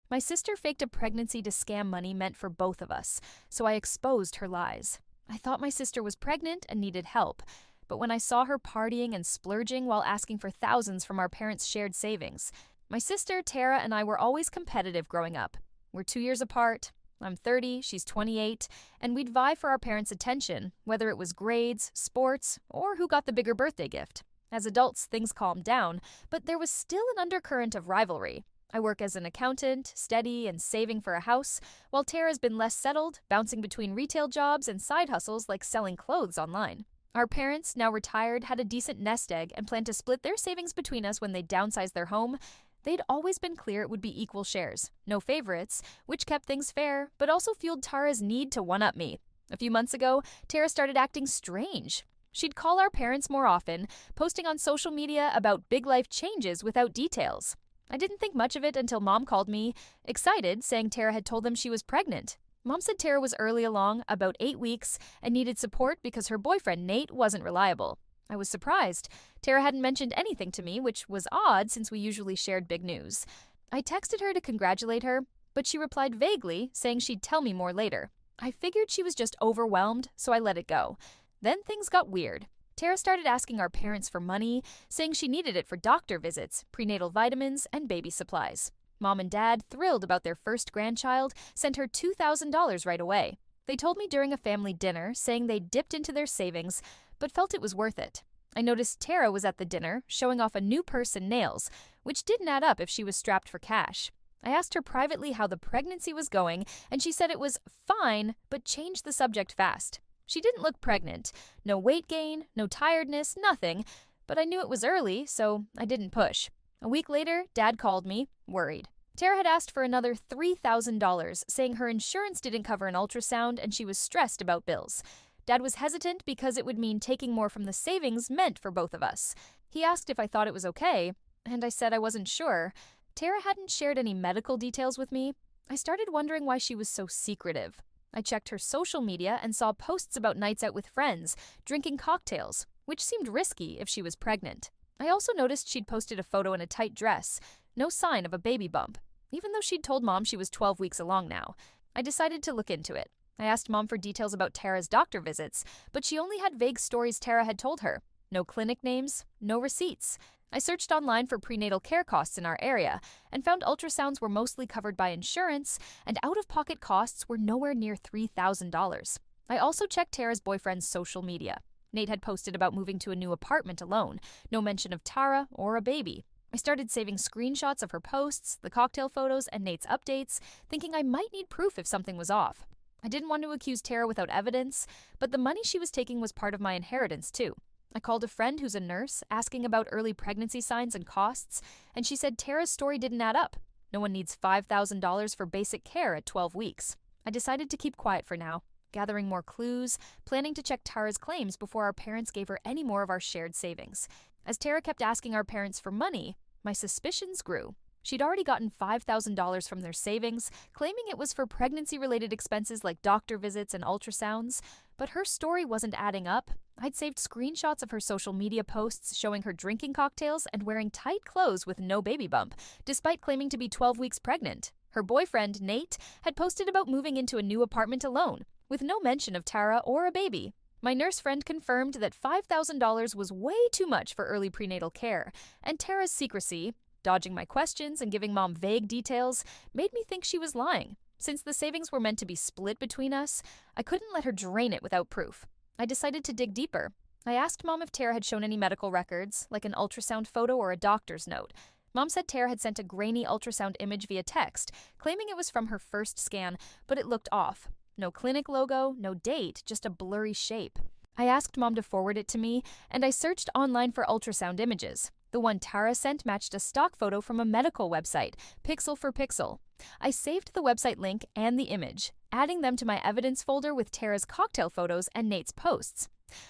My sister faked a pregnancy to scam money meant for both of us, so I exposed her lies. I thought my sister was pregnant and needed help, but when I saw her partying and splurging while asking for thousands from our parents' shared savings, my sister, Tara, and I were always competitive growing up. We're 2 years apart. I'm 30, she's 28, and we'd vie for our parents' attention, whether it was grades, sports, or who got the bigger birthday gift. As adults, things calmed down, but there was still an undercurrent of rivalry. I work as an accountant, steady and saving for a house, while Tara's been less settled, bouncing between retail jobs and side hustles like selling clothes online. Our parents, now retired, had a decent nest egg and planned to split their savings between us when they downsized their home. They'd always been clear it would be equal shares, no favorites, which kept things fair, but also fueled Tara's need to one-up me. A few months ago, Tara started acting strange. She'd call our parents more often, posting on social media about big life changes without details. I didn't think much of it until Mom called me, excited, saying Tara had told them she was pregnant. Mom said Tara was early along, about 8 weeks, and needed support because her boyfriend, Nate, wasn't reliable. I was surprised. Tara hadn't mentioned anything to me, which was odd since we usually shared big news. I texted her to congratulate her, but she replied vaguely, saying she'd tell me more later. I figured she was just overwhelmed, so I let it go. Then things got weird. Tara started asking our parents for money, saying she needed it for doctor visits, prenatal vitamins, and baby supplies. Mom and Dad, thrilled about their first grandchild, sent her $2,000 right away. They told me during a family dinner, saying they dipped into their savings, but felt it was worth it. I noticed Tara was at the dinner, showing off a new purse and nails, which didn't add up if she was strapped for cash. I asked her privately how the pregnancy was going, and she said it was fine, but changed the subject fast. She didn't look pregnant. No weight gain, no tiredness, nothing. But I knew it was early, so I didn't push. A week later, Dad called me, worried. Tara had asked for another $3,000, saying her insurance didn't cover an ultrasound and she was stressed about bills. Dad was hesitant because it would mean taking more from the savings meant for both of us. He asked if I thought it was okay, and I said I wasn't sure. Tara hadn't shared any medical details with me. I started wondering why she was so secretive. I checked her social media and saw posts about nights out with friends, drinking cocktails, which seemed risky if she was pregnant. I also noticed she'd posted a photo in a tight dress, no sign of a baby bump, even though she'd told Mom she was 12 weeks along now. I decided to look into it. I asked Mom for details about Tara's doctor visits, but she only had vague stories Tara had told her. No clinic names, no receipts. I searched online for prenatal care costs in our area and found ultrasounds were mostly covered by insurance and out-of-pocket costs were nowhere near $3,000. I also checked Tara's boyfriend's social media. Nate had posted about moving to a new apartment alone, no mention of Tara or a baby. I started saving screenshots of her posts, the cocktail photos, and Nate's updates, thinking I might need proof if something was off. I didn't want to accuse Tara without evidence, but the money she was taking was part of my inheritance too. I called a friend who's a nurse, asking about early pregnancy signs and costs, and she said Tara's story didn't add up. No one needs $5,000 for basic care at 12 weeks. I decided to keep quiet for now, gathering more clues, planning to check Tara's claims before our parents gave her any more of our shared savings. As Tara kept asking our parents for money, my suspicions grew. She'd already gotten $5,000 from their savings, claiming it was for pregnancy-related expenses like doctor visits and ultrasounds, but her story wasn't adding up. I'd saved screenshots of her social media posts showing her drinking cocktails and wearing tight clothes with no baby bump, despite claiming to be 12 weeks pregnant. Her boyfriend, Nate, had posted about moving into a new apartment alone, with no mention of Tara or a baby. My nurse friend confirmed that $5,000 was way too much for early prenatal care, and Tara's secrecy, dodging my questions and giving Mom vague details, made me think she was lying. Since the savings were meant to be split between us, I couldn't let her drain it without proof. I decided to dig deeper. I asked Mom if Tara had shown any medical records, like an ultrasound photo or a doctor's note. Mom said Tara had sent a grainy ultrasound image via text, claiming it was from her first scan, but it looked off. No clinic logo, no date, just a blurry shape. I asked Mom to forward it to me, and I searched online for ultrasound images. The one Tara sent matched a stock photo from a medical website, pixel for pixel. I saved the website link and the image, adding them to my evidence folder with Tara's cocktail photos and Nate's posts.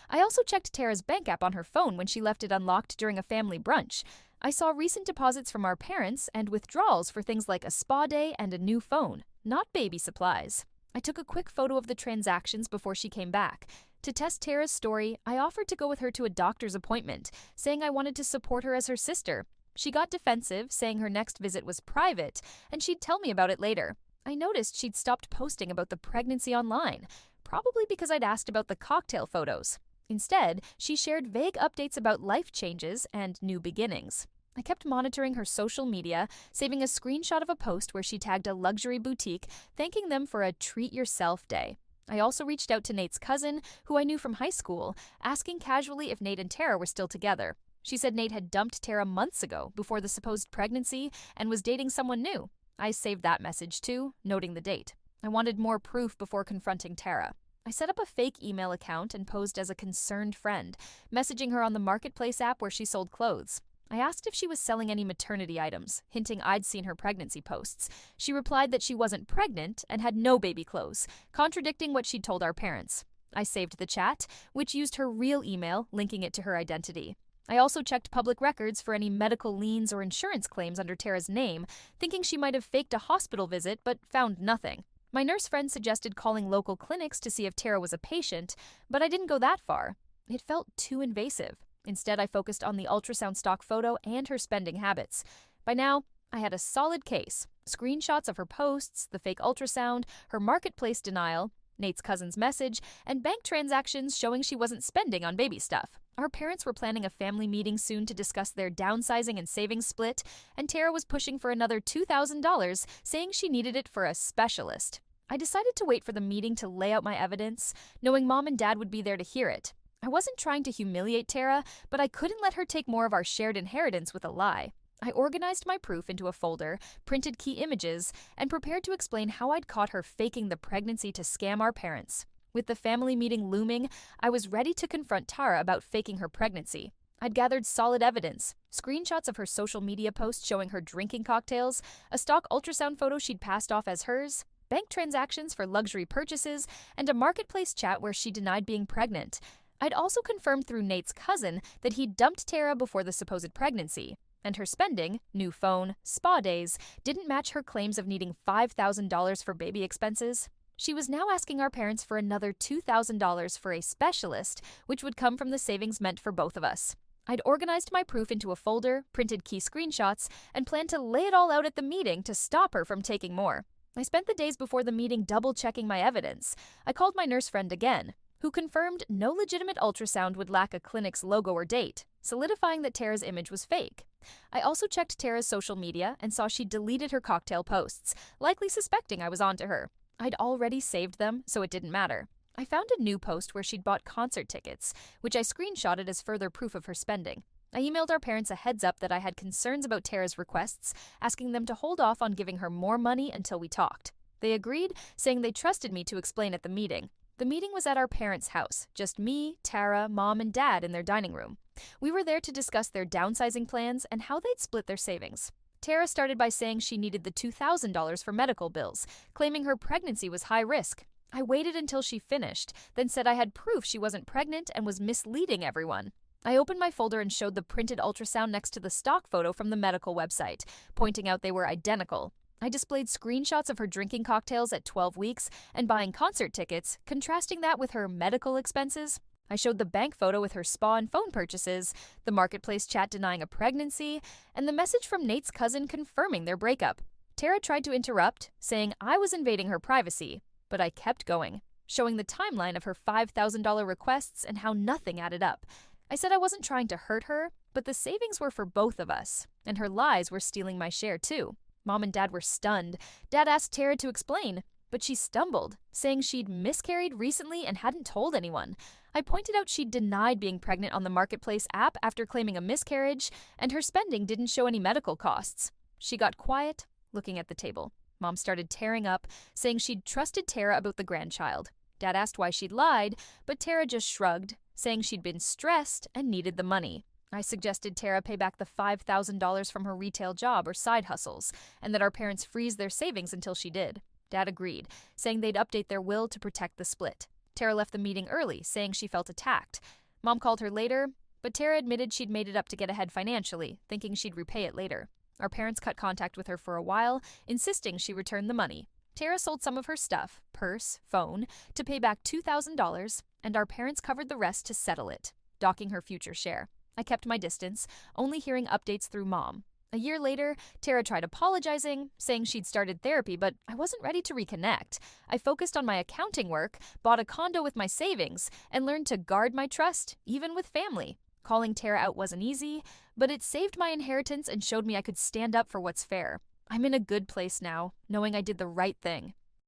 I also checked Tara's bank app on her phone when she left it unlocked during a family brunch. I saw recent deposits from our parents and withdrawals for things like a spa day and a new phone, not baby supplies. I took a quick photo of the transactions before she came back. To test Tara's story, I offered to go with her to a doctor's appointment, saying I wanted to support her as her sister. She got defensive, saying her next visit was private, and she'd tell me about it later. I noticed she'd stopped posting about the pregnancy online, probably because I'd asked about the cocktail photos. Instead, she shared vague updates about life changes and new beginnings. I kept monitoring her social media, saving a screenshot of a post where she tagged a luxury boutique, thanking them for a treat yourself day. I also reached out to Nate's cousin, who I knew from high school, asking casually if Nate and Tara were still together. She said Nate had dumped Tara months ago before the supposed pregnancy and was dating someone new. I saved that message too, noting the date. I wanted more proof before confronting Tara. I set up a fake email account and posed as a concerned friend, messaging her on the marketplace app where she sold clothes. I asked if she was selling any maternity items, hinting I'd seen her pregnancy posts. She replied that she wasn't pregnant and had no baby clothes, contradicting what she'd told our parents. I saved the chat, which used her real email, linking it to her identity. I also checked public records for any medical liens or insurance claims under Tara's name, thinking she might have faked a hospital visit but found nothing. My nurse friend suggested calling local clinics to see if Tara was a patient, but I didn't go that far. It felt too invasive. Instead, I focused on the ultrasound stock photo and her spending habits. By now, I had a solid case. Screenshots of her posts, the fake ultrasound, her marketplace denial, Nate's cousin's message, and bank transactions showing she wasn't spending on baby stuff. Our parents were planning a family meeting soon to discuss their downsizing and savings split, and Tara was pushing for another $2,000, saying she needed it for a specialist. I decided to wait for the meeting to lay out my evidence, knowing Mom and Dad would be there to hear it. I wasn't trying to humiliate Tara, but I couldn't let her take more of our shared inheritance with a lie. I organized my proof into a folder, printed key images, and prepared to explain how I'd caught her faking the pregnancy to scam our parents. With the family meeting looming, I was ready to confront Tara about faking her pregnancy. I'd gathered solid evidence, screenshots of her social media posts showing her drinking cocktails, a stock ultrasound photo she'd passed off as hers, bank transactions for luxury purchases, and a marketplace chat where she denied being pregnant. I'd also confirmed through Nate's cousin that he'd dumped Tara before the supposed pregnancy, and her spending, new phone, spa days, didn't match her claims of needing $5,000 for baby expenses. She was now asking our parents for another $2,000 for a specialist, which would come from the savings meant for both of us. I'd organized my proof into a folder, printed key screenshots, and planned to lay it all out at the meeting to stop her from taking more. I spent the days before the meeting double-checking my evidence. I called my nurse friend again, who confirmed no legitimate ultrasound would lack a clinic's logo or date, solidifying that Tara's image was fake. I also checked Tara's social media and saw she'd deleted her cocktail posts, likely suspecting I was onto her. I'd already saved them, so it didn't matter. I found a new post where she'd bought concert tickets, which I screenshotted as further proof of her spending. I emailed our parents a heads up that I had concerns about Tara's requests, asking them to hold off on giving her more money until we talked. They agreed, saying they trusted me to explain at the meeting. The meeting was at our parents' house, just me, Tara, Mom, and Dad in their dining room. We were there to discuss their downsizing plans and how they'd split their savings. Tara started by saying she needed the $2,000 for medical bills, claiming her pregnancy was high risk. I waited until she finished, then said I had proof she wasn't pregnant and was misleading everyone. I opened my folder and showed the printed ultrasound next to the stock photo from the medical website, pointing out they were identical. I displayed screenshots of her drinking cocktails at 12 weeks and buying concert tickets, contrasting that with her medical expenses. I showed the bank photo with her spa and phone purchases, the marketplace chat denying a pregnancy, and the message from Nate's cousin confirming their breakup. Tara tried to interrupt, saying I was invading her privacy, but I kept going, showing the timeline of her $5,000 requests and how nothing added up. I said I wasn't trying to hurt her, but the savings were for both of us, and her lies were stealing my share too. Mom and Dad were stunned. Dad asked Tara to explain, but she stumbled, saying she'd miscarried recently and hadn't told anyone. I pointed out she'd denied being pregnant on the Marketplace app after claiming a miscarriage, and her spending didn't show any medical costs. She got quiet, looking at the table. Mom started tearing up, saying she'd trusted Tara about the grandchild. Dad asked why she'd lied, but Tara just shrugged, saying she'd been stressed and needed the money. I suggested Tara pay back the $5,000 from her retail job or side hustles, and that our parents freeze their savings until she did. Dad agreed, saying they'd update their will to protect the split. Tara left the meeting early, saying she felt attacked. Mom called her later, but Tara admitted she'd made it up to get ahead financially, thinking she'd repay it later. Our parents cut contact with her for a while, insisting she return the money. Tara sold some of her stuff, purse, phone, to pay back $2,000, and our parents covered the rest to settle it, docking her future share. I kept my distance, only hearing updates through Mom. A year later, Tara tried apologizing, saying she'd started therapy, but I wasn't ready to reconnect. I focused on my accounting work, bought a condo with my savings, and learned to guard my trust, even with family. Calling Tara out wasn't easy, but it saved my inheritance and showed me I could stand up for what's fair. I'm in a good place now, knowing I did the right thing.